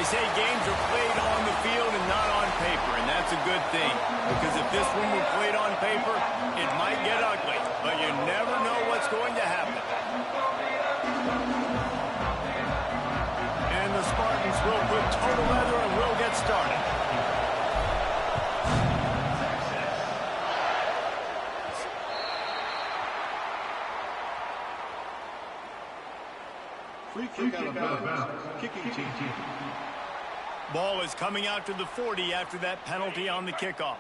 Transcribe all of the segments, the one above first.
They say games are played on the field and not on paper, and that's a good thing. Because if this one were played on paper, it might get ugly. But you never know what's going to happen. And the Spartans will put total leather and will get started. Free kick out of bounds. Kicking team. Ball is coming out to the 40 after that penalty on the kickoff.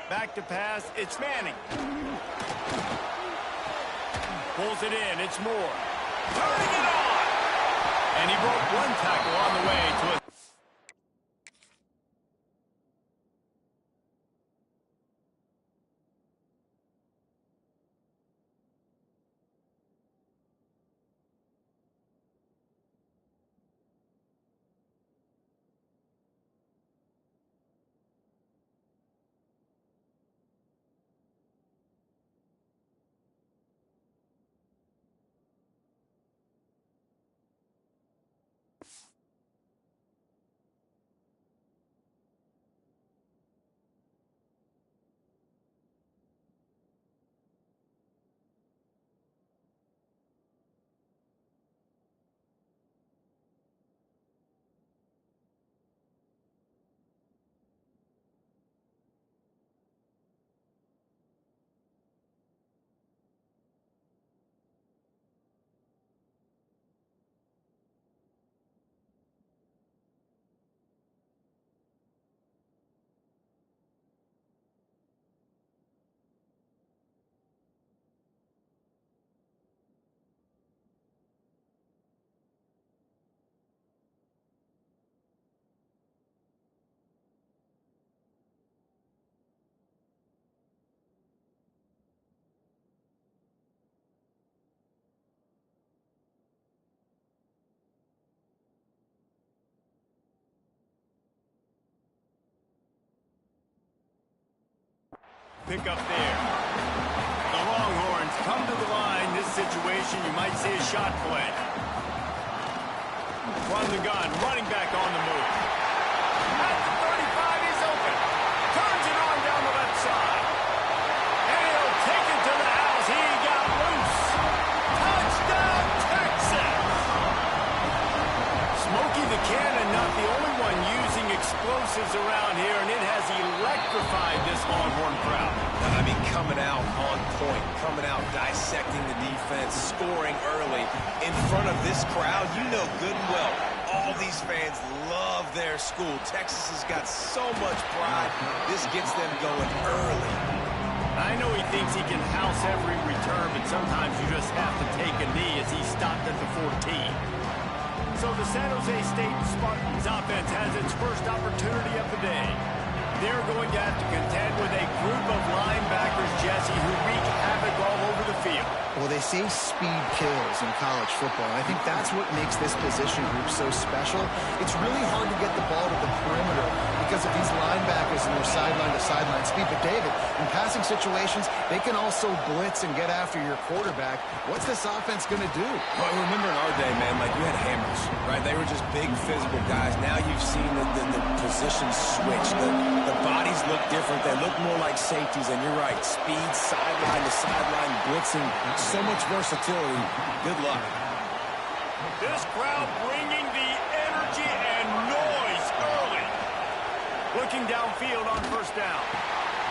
Back to pass, it's Manning. Pulls it in, it's Moore. Turning it on! And he broke one tackle on the way to a... Pick up there. The Longhorns come to the line. This situation, you might see a shot play. From the gun, running back on the move. At the 35, he's open. Turns it on down the left side. And he'll take it to the house. He got loose. Touchdown, Texas! Smokey the Cannon, not the only one using explosives around here, and it has electrified this Longhorn crowd. I mean, coming out on point, coming out dissecting the defense, scoring early in front of this crowd. You know good and well, all these fans love their school. Texas has got so much pride. This gets them going early. I know he thinks he can house every return, but sometimes you just have to take a knee as he stopped at the 14. So the San Jose State Spartans offense has its first opportunity of the day. They're going to have to contend with a group of linebackers, Jesse, who wreak havoc all over the field. Well, they say speed kills in college football. I think that's what makes this position group so special. It's really hard to get the ball to the perimeter because of these linebackers and their sideline-to-sideline speed. But, David, in passing situations, they can also blitz and get after your quarterback. What's this offense going to do? Well, remember in our day, man, like you had hammers, right? They were just big physical guys. Now you've seen the position switch. The bodies look different. They look more like safeties, and you're right. Speed, sideline to sideline, blitzing, so much versatility. Good luck. This crowd bringing the energy and noise early. Looking downfield on first down.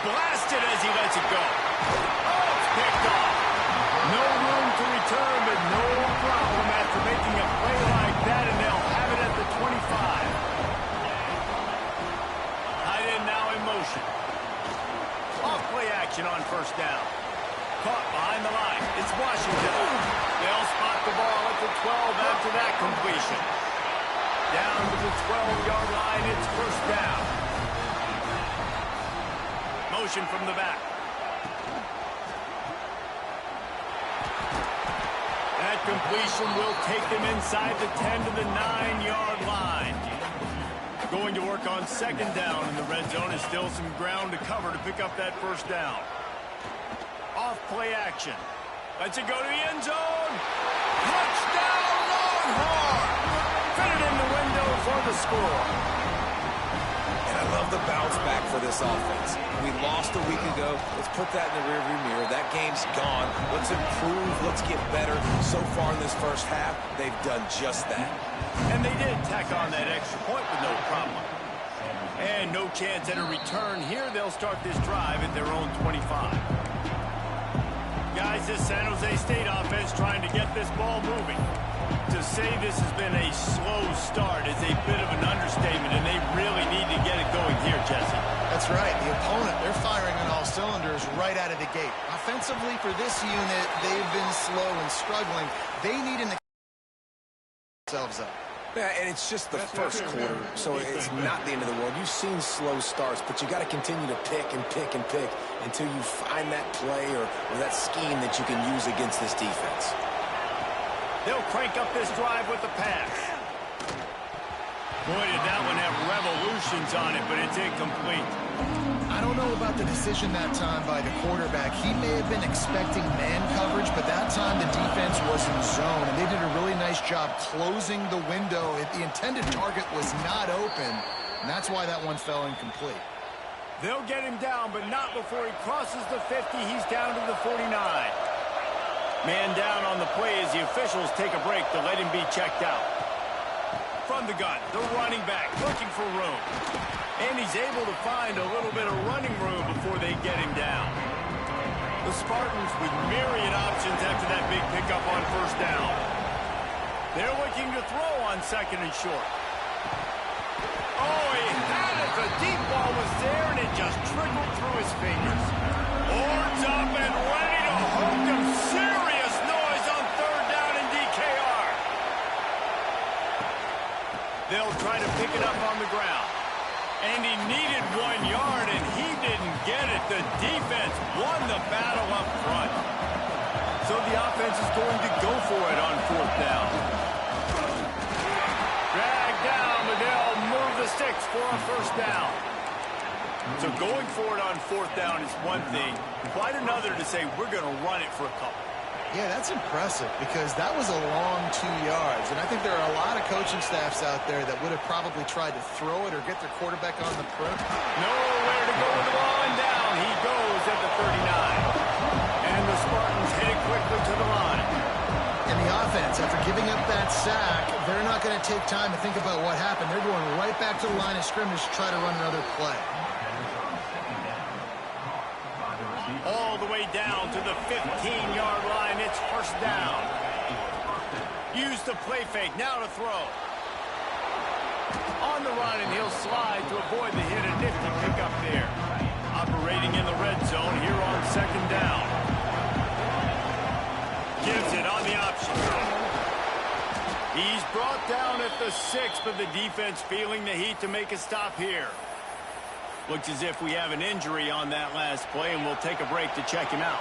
Blasted as he lets it go. Oh, it's picked off. No room to return, but no problem after making a play like that, and they'll have it at the 25. Motion. Off play action on first down. Caught behind the line. It's Washington. They'll spot the ball at the 12 after that completion. Down to the 12-yard line. It's first down. Motion from the back. That completion will take them inside the 10 to the 9-yard line. Going to work on second down in the red zone. Is still some ground to cover to pick up that first down. Off play action. Lets it go to the end zone. Touchdown, Longhorn! Fitted in the window for the score. And I love the bounce back for this offense. We lost a week ago. Let's put that in the rearview mirror. That game's gone. Let's improve. Let's get better. So far in this first half, they've done just that. And they did tack on that extra point with no problem. And no chance at a return here. They'll start this drive at their own 25. Guys, this San Jose State offense trying to get this ball moving. To say this has been a slow start is a bit of an understatement, and they really need to get it going here, Jesse. That's right. The opponent, they're firing on all cylinders right out of the gate. Offensively, for this unit, they've been slow and struggling. They need to themselves up. Yeah, and it's just the first quarter, so it's not the end of the world. You've seen slow starts, but you got to continue to pick and pick and pick until you find that play or that scheme that you can use against this defense. They'll crank up this drive with the pass. Boy, did that one have revolutions on it, but it's incomplete. I don't know about the decision that time by the quarterback. He may have been expecting man coverage, but that time the defense was in zone, and they did a really nice job closing the window. The intended target was not open, and that's why that one fell incomplete. They'll get him down, but not before he crosses the 50. He's down to the 49. Man down on the play as the officials take a break to let him be checked out. From the gun, the running back looking for room. And he's able to find a little bit of running room before they get him down. The Spartans with myriad options after that big pickup on first down. They're looking to throw on second and short. Oh, he had it. The deep ball was there, and it just trickled through his fingers. Horns up and ready to hook him. Serious noise on third down in DKR. They'll try to pick it up on the ground. And he needed 1 yard, and he didn't get it. The defense won the battle up front. So the offense is going to go for it on fourth down. Drag down, but they'll move the sticks for a first down. So going for it on fourth down is one thing. Quite another to say we're going to run it for a couple. Yeah, that's impressive because that was a long 2 yards. And I think there are a lot of coaching staffs out there that would have probably tried to throw it or get their quarterback on the perimeter. Nowhere to go with the ball, and down he goes at the 39. And the Spartans headed quickly to the line. And the offense, after giving up that sack, they're not going to take time to think about what happened. They're going right back to the line of scrimmage to try to run another play. All the way down to the 15-yard line. It's first down. Use the play fake. Now to throw. On the run, and he'll slide to avoid the hit. A nifty pickup there. Operating in the red zone here on second down. Gives it on the option. He's brought down at the 6, but the defense feeling the heat to make a stop here. Looks as if we have an injury on that last play, and we'll take a break to check him out.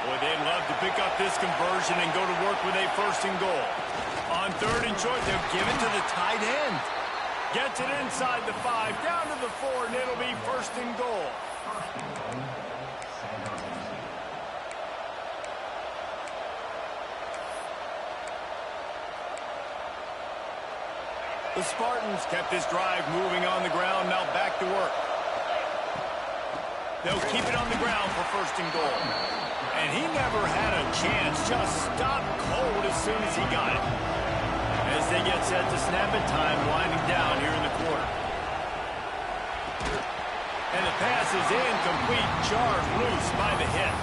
Boy, they'd love to pick up this conversion and go to work with a first and goal. On third and short, they'll give it to the tight end. Gets it inside the 5, down to the 4, and it'll be first and goal. The Spartans kept this drive moving on the ground, now back to work. They'll keep it on the ground for first and goal. And he never had a chance, just stopped cold as soon as he got it. As they get set to snap it, time winding down here in the quarter. And the pass is incomplete, jarred loose by the hit.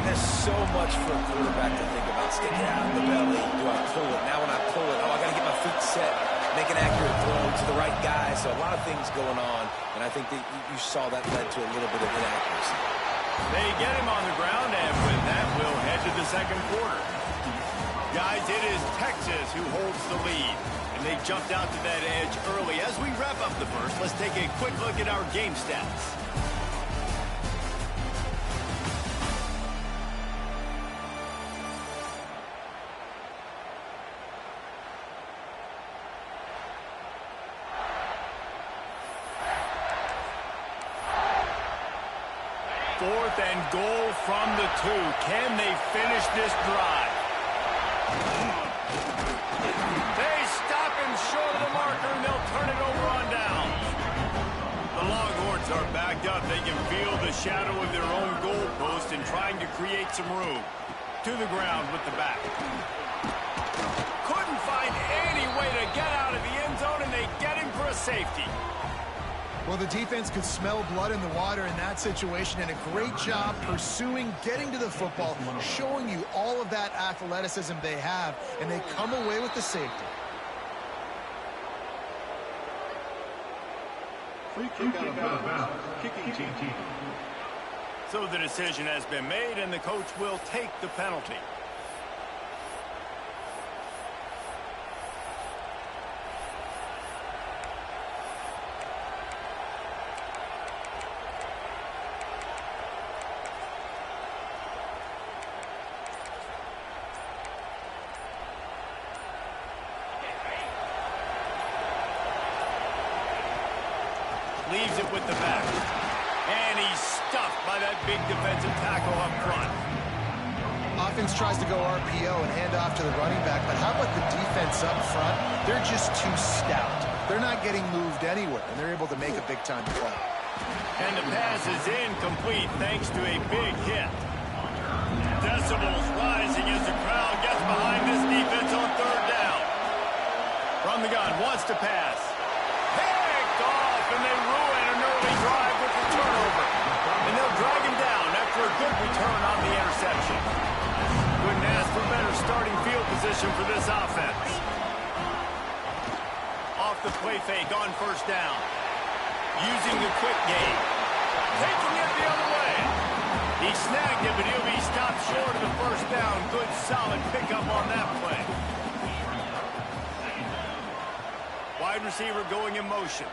And there's so much for a quarterback to think about. Stick it out in the belly. Do I pull it? Now when I pull it, I got to get my feet set. Make an accurate throw to the right guy. So a lot of things going on, and I think that you saw that led to a little bit of inaccuracy. They get him on the ground, and with that, we'll head to the second quarter. Guys, it is Texas who holds the lead, and they jumped out to that edge early. As we wrap up the first, let's take a quick look at our game stats. Fourth and goal from the 2. Can they finish this drive? They stop him short of the marker, and they'll turn it over on down. The Longhorns are backed up. They can feel the shadow of their own goalpost and trying to create some room. To the ground with the back. Couldn't find any way to get out of the end zone, and they get him for a safety. Well, the defense could smell blood in the water in that situation, and a great job pursuing, getting to the football, showing you all of that athleticism they have, and they come away with the safety. Free kick out of bounds. Kicking team. So the decision has been made, and the coach will take the penalty. Leaves it with the back. And he's stuffed by that big defensive tackle up front. Offense tries to go RPO and hand off to the running back, but how about the defense up front? They're just too stout. They're not getting moved anywhere, and they're able to make a big-time play. And the pass is incomplete thanks to a big hit. Decibels rising as the crowd gets behind this defense on third down. From the gun, wants to pass. Picked off, and they ruin an early drive with the turnover. And they'll drag him down after a good return on the interception. Couldn't ask for better starting field position for this offense. Off the play fake on first down. Using the quick game. Taking it the other way. He snagged it, but he'll be stopped short of the first down. Good, solid pickup on that play. Wide receiver going in motion.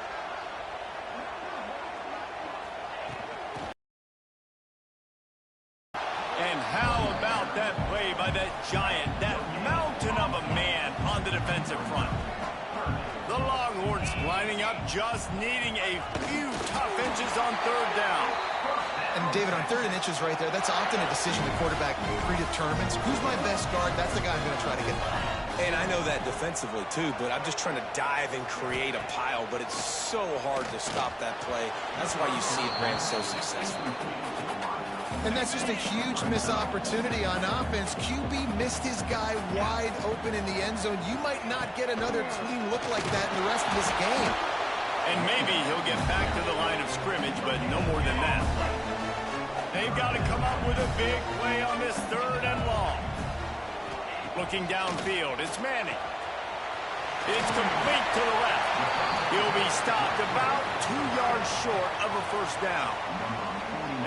And how about that play by that giant, that mountain of a man on the defensive front? The Longhorns lining up, just needing a few tough inches on third down. And, David, on third and inches right there, that's often a decision the quarterback predetermines. Who's my best guard? That's the guy I'm going to try to get by. And I know that defensively, too, but I'm just trying to dive and create a pile, but it's so hard to stop that play. That's why you see it ran so successful. And that's just a huge missed opportunity on offense. QB missed his guy wide open in the end zone. You might not get another clean look like that in the rest of this game. And maybe he'll get back to the line of scrimmage, but no more than that. They've got to come up with a big play on this third and long. Looking downfield, it's Manning. It's complete to the left. He'll be stopped about 2 yards short of a first down.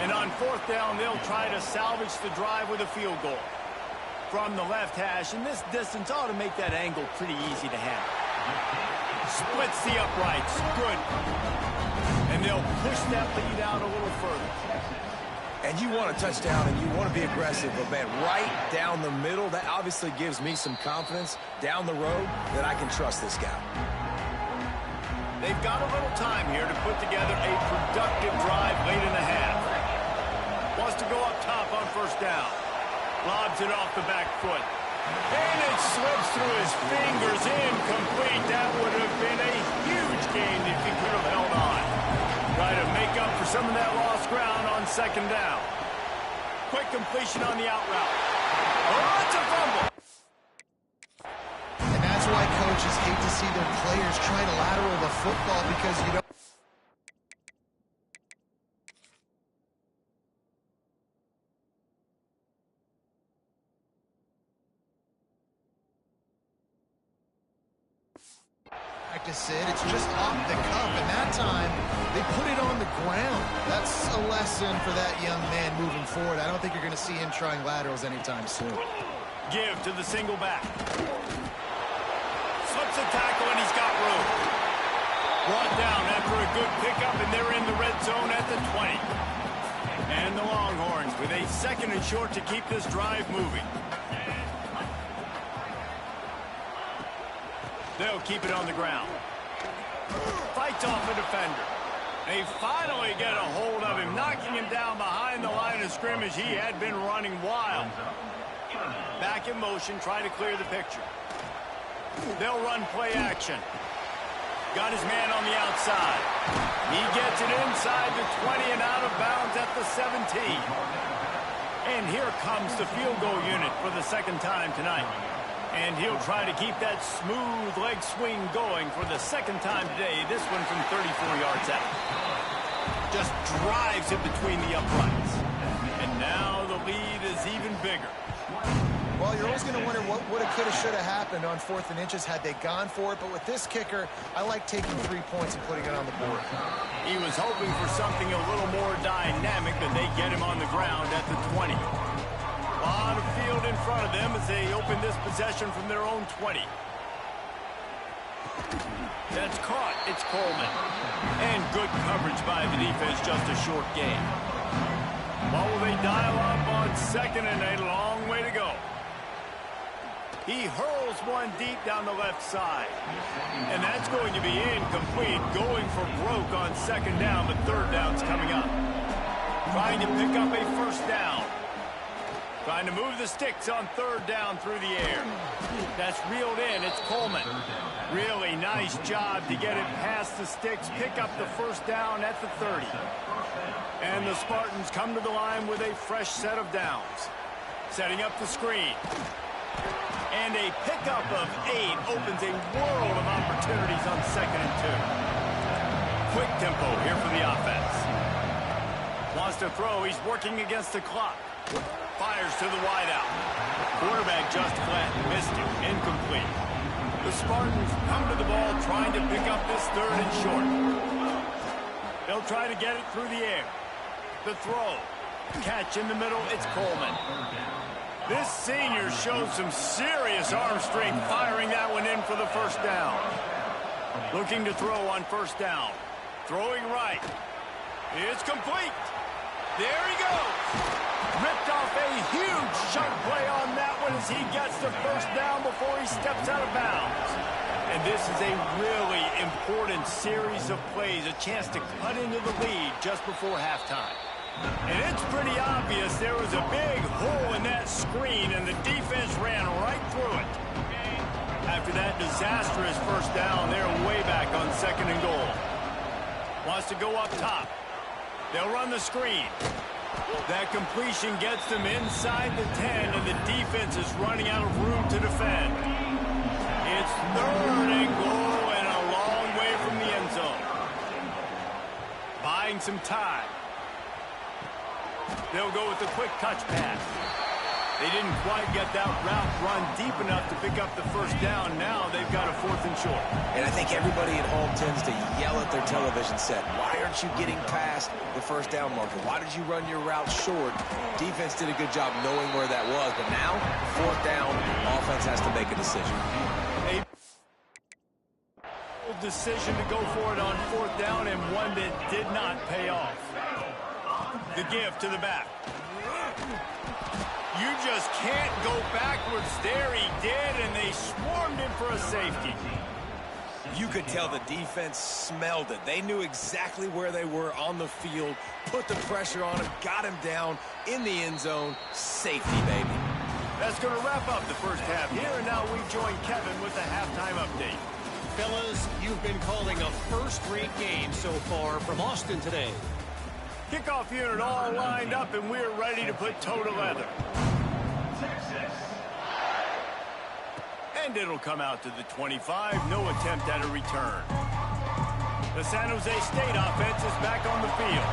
And on fourth down, they'll try to salvage the drive with a field goal. From the left hash, and this distance ought to make that angle pretty easy to handle. Splits the uprights, good. And they'll push that lead out a little further. And you want a touchdown, and you want to be aggressive, but, man, right down the middle, that obviously gives me some confidence down the road that I can trust this guy. They've got a little time here to put together a productive drive late in the half. Wants to go up top on first down. Lobs it off the back foot. And it slips through his fingers, incomplete. That would have been a huge gain if he could have held on. Try to make up for some of that lost ground on second down. Quick completion on the out route. Oh, it's a fumble. And that's why coaches hate to see their players try to lateral the football, because you don't. Practice it. It's just off the cuff, and that time they put it on the ground. That's a lesson for that young man moving forward. I don't think you're going to see him trying laterals anytime soon. Give to the single back. Slips a tackle, and he's got room. Brought down after a good pickup, and they're in the red zone at the 20. And the Longhorns with a second and short to keep this drive moving. They'll keep it on the ground. Fights off a defender. They finally get a hold of him, knocking him down behind the line of scrimmage. He had been running wild. Back in motion, try to clear the picture. They'll run play action. Got his man on the outside. He gets it inside the 20 and out of bounds at the 17. And here comes the field goal unit for the second time tonight. And he'll try to keep that smooth leg swing going for the second time today. This one from 34 yards out. Just drives it between the uprights. And now the lead is even bigger. Well, you're always going to wonder what would have, could have, should have happened on 4th and inches had they gone for it. But with this kicker, I like taking 3 points and putting it on the board. He was hoping for something a little more dynamic, but they get him on the ground at the 20. A lot of field in front of them as they open this possession from their own 20. That's caught. It's Coleman. And good coverage by the defense, just a short gain. Well, will they dial up on 2nd and a long way to go? He hurls one deep down the left side. And that's going to be incomplete. Going for broke on 2nd down, but 3rd down's coming up. Trying to pick up a 1st down. Trying to move the sticks on 3rd down through the air. That's reeled in. It's Coleman. Really nice job to get it past the sticks. Pick up the 1st down at the 30. And the Spartans come to the line with a fresh set of downs. Setting up the screen. And a pickup of 8 opens a world of opportunities on 2nd and 2. Quick tempo here for the offense. Wants to throw. He's working against the clock. Fires to the wideout. Quarterback just flat. Missed it. Incomplete. The Spartans come to the ball trying to pick up this 3rd and short. They'll try to get it through the air. The throw. Catch in the middle. It's Coleman. This senior shows some serious arm strength firing that one in for the 1st down. Looking to throw on 1st down. Throwing right. It's complete. There he goes. Ripped off a huge chunk play on that one as he gets the 1st down before he steps out of bounds. And this is a really important series of plays, a chance to cut into the lead just before halftime. And it's pretty obvious there was a big hole in that screen, and the defense ran right through it. After that disastrous 1st down, they're way back on 2nd and goal. Wants to go up top. They'll run the screen. That completion gets them inside the 10, and the defense is running out of room to defend. It's 3rd and goal and a long way from the end zone. Buying some time. They'll go with the quick touch pass. They didn't quite get that route run deep enough to pick up the 1st down. Now they've got a 4th and short. And I think everybody at home tends to yell at their television set. Why aren't you getting past the 1st down marker? Why did you run your route short? Defense did a good job knowing where that was. But now, 4th down, offense has to make a decision. A decision to go for it on 4th down, and one that did not pay off. The give to the back. You just can't go backwards. There he did, and they swarmed him for a safety. You could tell the defense smelled it. They knew exactly where they were on the field, put the pressure on him, got him down in the end zone. Safety, baby. That's going to wrap up the 1st half here, and now we join Kevin with the halftime update. Fellas, you've been calling a first-rate game so far from Austin today. Kickoff unit all lined up, and we're ready to put toe to leather. And it'll come out to the 25. No attempt at a return. The San Jose State offense is back on the field.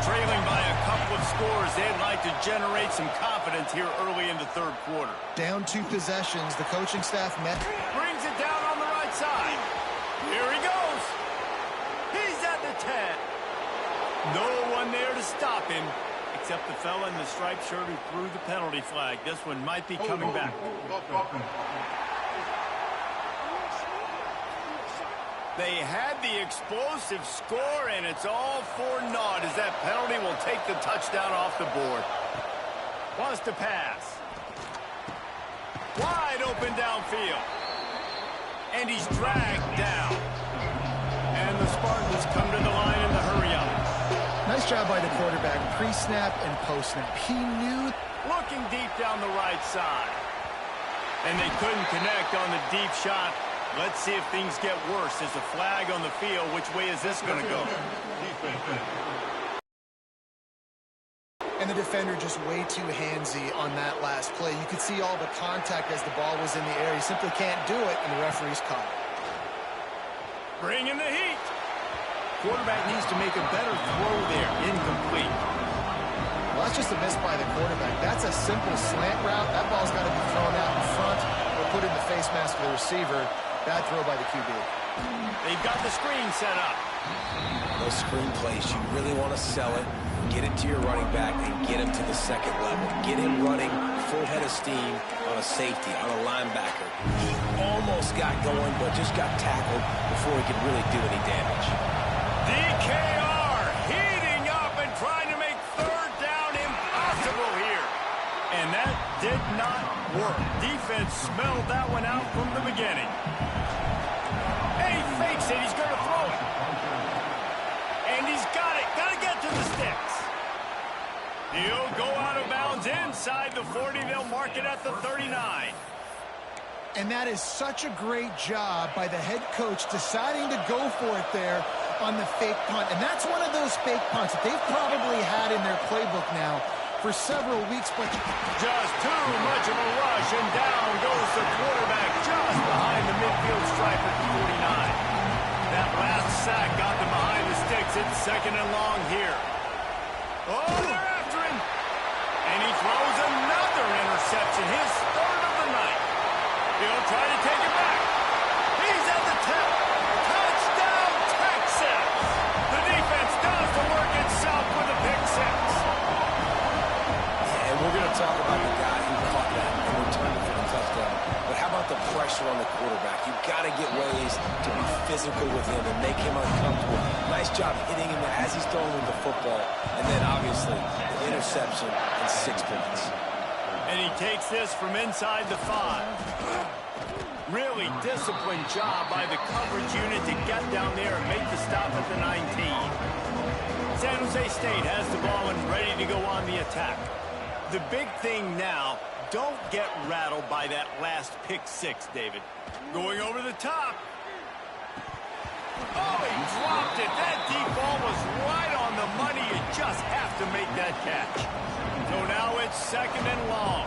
Trailing by a couple of scores, they'd like to generate some confidence here early in the 3rd quarter. Down 2 possessions. The coaching staff met. Brings it down on the right side. Here he goes. He's at the 10. No one there to stop him, except the fella in the striped shirt who threw the penalty flag. This one might be coming back. They had the explosive score, and it's all for naught as that penalty will take the touchdown off the board. Wants to pass. Wide open downfield. And he's dragged down. And the Spartans come to the line in the hurry-up. Nice job by the quarterback, pre-snap and post-snap. He knew. Looking deep down the right side. And they couldn't connect on the deep shot. Let's see if things get worse. There's a flag on the field. Which way is this going to go? And the defender just way too handsy on that last play. You could see all the contact as the ball was in the air. He simply can't do it, and the referee's caught it. Bring in the heat. Quarterback needs to make a better throw there. Incomplete. Well, that's just a miss by the quarterback. That's a simple slant route. That ball's got to be thrown out in front or put in the face mask of the receiver. Bad throw by the QB. They've got the screen set up. Those screen plays, you really want to sell it, get it to your running back, and get him to the second level. Get him running full head of steam on a safety, on a linebacker. He almost got going, but just got tackled before he could really do any damage. DKR heating up and trying to make third down impossible here. And that did not work. Defense smelled that one out from the beginning. And he fakes it. He's going to throw it. And he's got it. Got to get to the sticks. He'll go out of bounds inside the 40. They'll mark it at the 39. And that is such a great job by the head coach deciding to go for it there on the fake punt. And that's one of those fake punts that they've probably had in their playbook now for several weeks. But just too much of a rush, and down goes the quarterback just behind the midfield stripe at the 49. That last sack got them behind the sticks. It's second and long here. Oh, they're after him. And he throws another interception, his third of the night. He'll try to take it back. He's at the tip. Touchdown, Texas. The defense does the work itself with a pick six. And we're going to talk about the guy who caught that and returned it for the touchdown. But how about the pressure on the quarterback? You've got to get ways to be physical with him and make him uncomfortable. Nice job hitting him as he's throwing the football. And then, obviously, the interception and 6 points. And he takes this from inside the 5. Really disciplined job by the coverage unit to get down there and make the stop at the 19. San Jose State has the ball and ready to go on the attack. The big thing now, don't get rattled by that last pick six, David. Going over the top. Oh, he dropped it. That deep ball was right on the money. You just have to make that catch. So now it's second and long.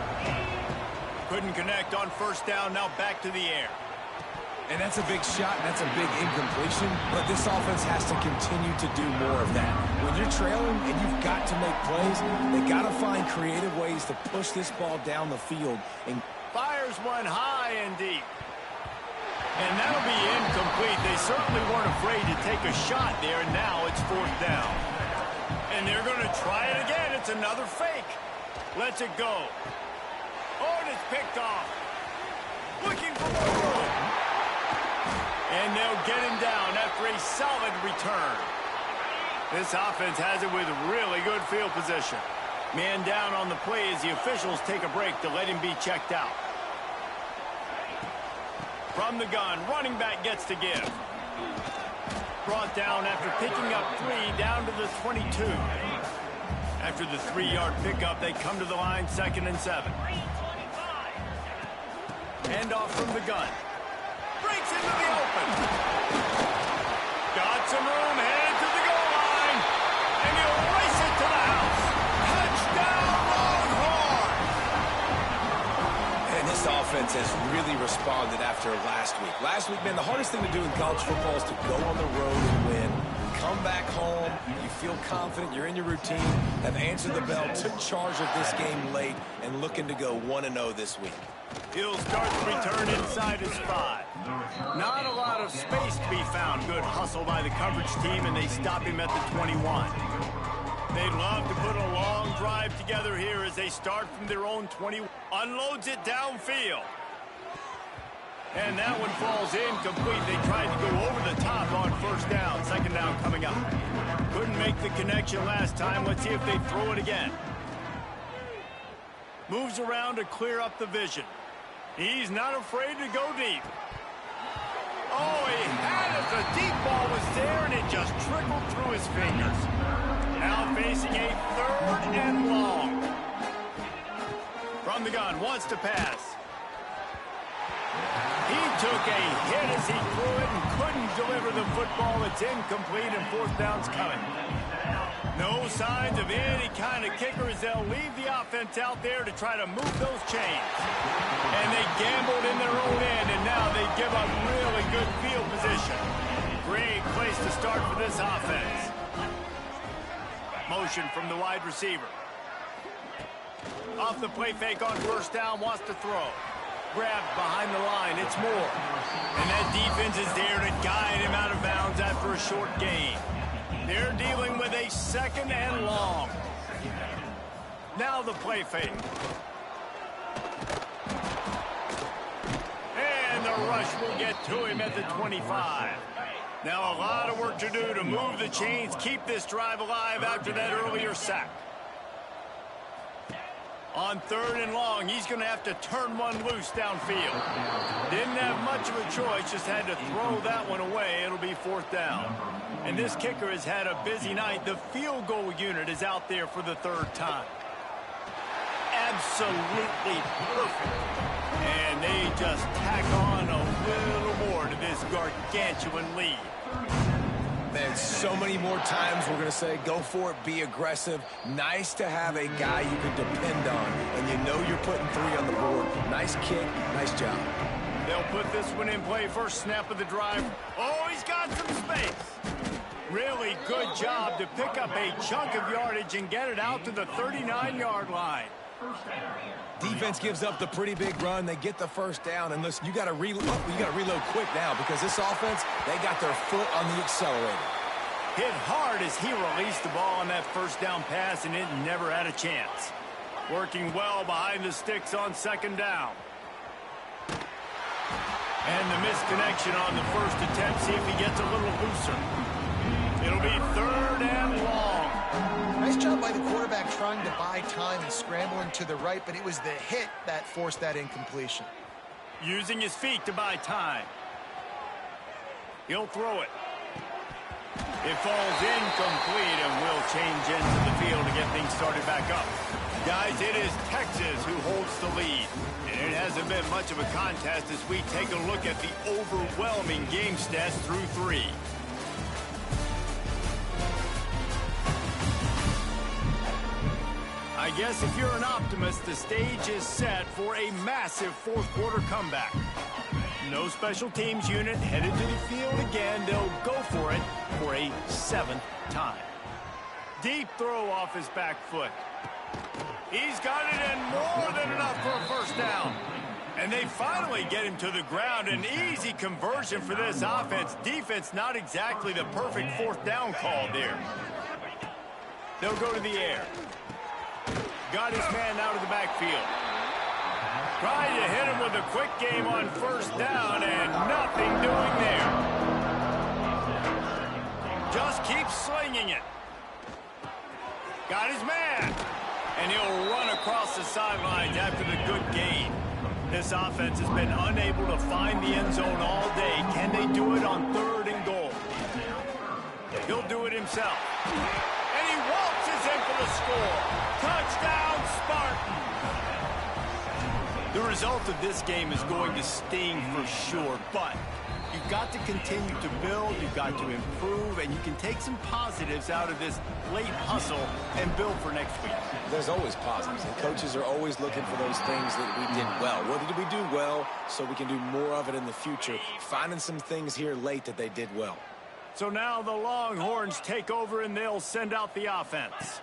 Couldn't connect on first down. Now back to the air. And that's a big shot, and that's a big incompletion, but this offense has to continue to do more of that. When you're trailing and you've got to make plays, they got to find creative ways to push this ball down the field. And fires one high and deep. And that'll be incomplete. They certainly weren't afraid to take a shot there, and now it's fourth down. And they're going to try it again. It's another fake. Lets it go. Oh, and it's picked off. Looking for more room. And they'll get him down after a solid return. This offense has it with really good field position. Man down on the play as the officials take a break to let him be checked out. From the gun, running back gets to give. Brought down after picking up 3 down to the 22. After the 3-yard pickup, they come to the line, 2nd and 7. Hand off from the gun. Breaks into the open. Got some room, headed to the goal line. And he'll race it to the house. Touchdown, Longhorns! And this offense has really responded after last week. Last week, man, the hardest thing to do in college football is to go on the road and win. Come back home, you feel confident, you're in your routine, have answered the bell, took charge of this game late, and looking to go 1-0 this week. He'll start the return inside his 5. Not a lot of space to be found. Good hustle by the coverage team, and they stop him at the 21. They'd love to put a long drive together here as they start from their own 20. Unloads it downfield. And that one falls incomplete. They tried to go over the top on first down. 2nd down coming up. Couldn't make the connection last time. Let's see if they throw it again. Moves around to clear up the vision. He's not afraid to go deep. Oh, he had it. The deep ball was there, and it just trickled through his fingers. Now facing a 3rd and long. From the gun, wants to pass. He took a hit as he threw it and couldn't deliver the football. It's incomplete, and 4th down's coming. No signs of any kind of kicker as they'll leave the offense out there to try to move those chains. And they gambled in their own end, and now they give up really good field position. Great place to start for this offense. Motion from the wide receiver. Off the play fake on 1st down, wants to throw. Grabbed behind the line, it's Moore. And that defense is there to guide him out of bounds after a short gain. They're dealing with a 2nd and long. Now the play fake. And the rush will get to him at the 25. Now a lot of work to do to move the chains, keep this drive alive after that earlier sack. On 3rd and long, he's going to have to turn one loose downfield. Didn't have much of a choice, just had to throw that one away. It'll be 4th down. And this kicker has had a busy night. The field goal unit is out there for the 3rd time. Absolutely perfect. And they just tack on a little more to this gargantuan lead. Man, so many more times we're going to say, go for it, be aggressive. Nice to have a guy you can depend on, and you know you're putting 3 on the board. Nice kick, nice job. They'll put this one in play, first snap of the drive. Oh, he's got some space. Really good job to pick up a chunk of yardage and get it out to the 39-yard line. Defense gives up the pretty big run. They get the 1st down, and listen, you got to reload quick now because this offense, they got their foot on the accelerator. Hit hard as he released the ball on that 1st down pass, and it never had a chance. Working well behind the sticks on 2nd down. And the misconnection on the 1st attempt. See if he gets a little looser. It'll be 3rd and long. Nice job by the quarterback trying to buy time and scrambling to the right, but it was the hit that forced that incompletion. Using his feet to buy time. He'll throw it. It falls incomplete and will change into the field to get things started back up. Guys, it is Texas who holds the lead. And it hasn't been much of a contest as we take a look at the overwhelming game stats through 3. I guess if you're an optimist, the stage is set for a massive 4th quarter comeback. No special teams unit headed to the field again. They'll go for it for a 7th time. Deep throw off his back foot. He's got it in more than enough for a 1st down. And they finally get him to the ground. An easy conversion for this offense. Defense not exactly the perfect 4th down call there. They'll go to the air. Got his man out of the backfield. Tried to hit him with a quick game on 1st down, and nothing doing there. Just keep slinging it. Got his man. And he'll run across the sidelines after the good gain. This offense has been unable to find the end zone all day. Can they do it on 3rd and goal? He'll do it himself. And he waltzes in for the score. Touchdown, Spartan! The result of this game is going to sting for sure, but you've got to continue to build, you've got to improve, and you can take some positives out of this late hustle and build for next week. There's always positives, and coaches are always looking for those things that we did well. What did we do well so we can do more of it in the future? Finding some things here late that they did well. So now the Longhorns take over, and they'll send out the offense.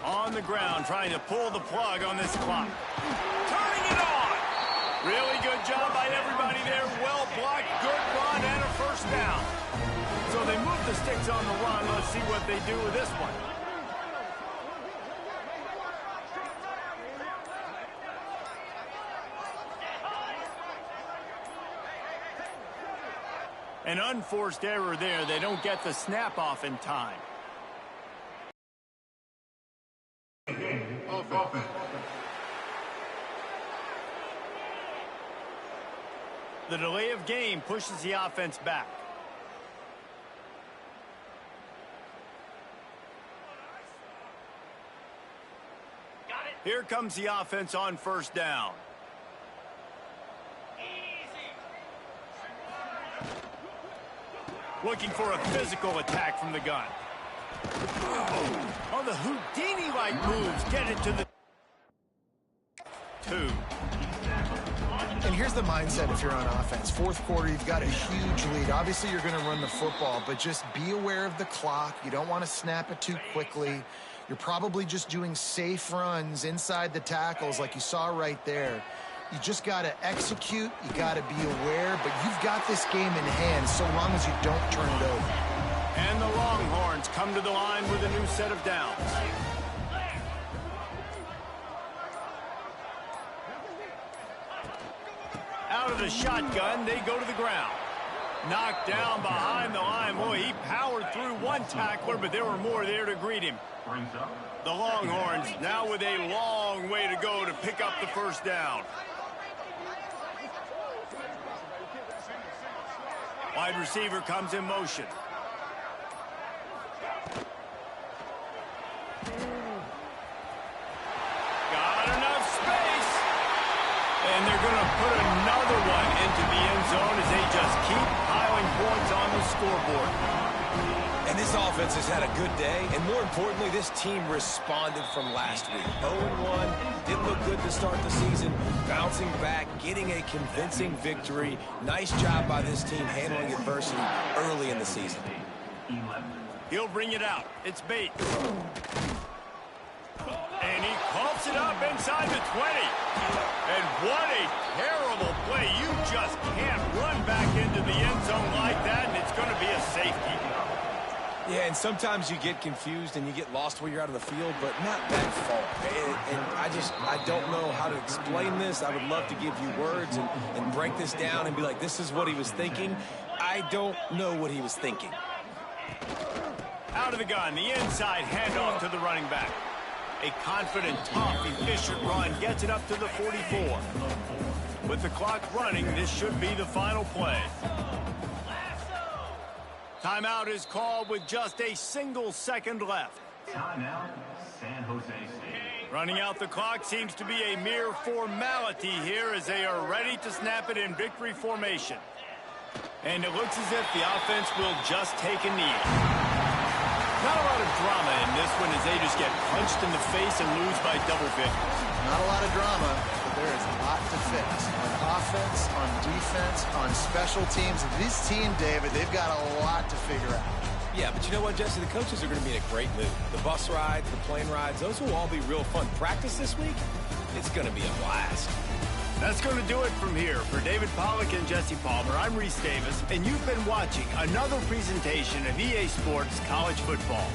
On the ground, trying to pull the plug on this clock. Turning it on! Really good job by everybody there. Well blocked, good run, and a 1st down. So they move the sticks on the run. Let's see what they do with this one. An unforced error there. They don't get the snap off in time. The delay of game pushes the offense back. Here comes the offense on first down. Looking for a physical attack from the gun. Oh, the Houdini-like moves get it to the 2. And here's the mindset if you're on offense. Fourth quarter, you've got a huge lead. Obviously, you're going to run the football, but just be aware of the clock. You don't want to snap it too quickly. You're probably just doing safe runs inside the tackles like you saw right there. You just got to execute. You got to be aware, but you've got this game in hand so long as you don't turn it over. And the Longhorns come to the line with a new set of downs. Out of the shotgun, they go to the ground. Knocked down behind the line. Boy, he powered through one tackler, but there were more there to greet him. The Longhorns now with a long way to go to pick up the first down. Wide receiver comes in motion. Got enough space. And they're going to put another one into the end zone as they just keep piling points on the scoreboard. And this offense has had a good day, and more importantly, this team responded from last week. 0-1, didn't look good to start the season, bouncing back, getting a convincing victory. Nice job by this team handling adversity early in the season. He'll bring it out. It's Bates. And he coughs it up inside the 20. And what a terrible play. You just can't run back into the end zone like that, and it's going to be a safety. Yeah, and sometimes you get confused and you get lost where you're out of the field, but not that far. And I don't know how to explain this. I would love to give you words and break this down and be like, this is what he was thinking. I don't know what he was thinking. Out of the gun, the inside handoff to the running back. A confident, tough, efficient run gets it up to the 44. With the clock running, this should be the final play. Timeout is called with just a single second left. Timeout, San Jose State. Running out the clock seems to be a mere formality here as they are ready to snap it in victory formation. And it looks as if the offense will just take a knee. Not a lot of drama in this one as they just get punched in the face and lose by double figures. Not a lot of drama, but there is a lot to fix. On offense, on defense, on special teams. This team, David, they've got a lot to figure out. Yeah, but you know what, Jesse? The coaches are going to be in a great mood. The bus rides, the plane rides, those will all be real fun. Practice this week, it's going to be a blast. That's going to do it from here. For David Pollack and Jesse Palmer, I'm Reese Davis, and you've been watching another presentation of EA Sports College Football.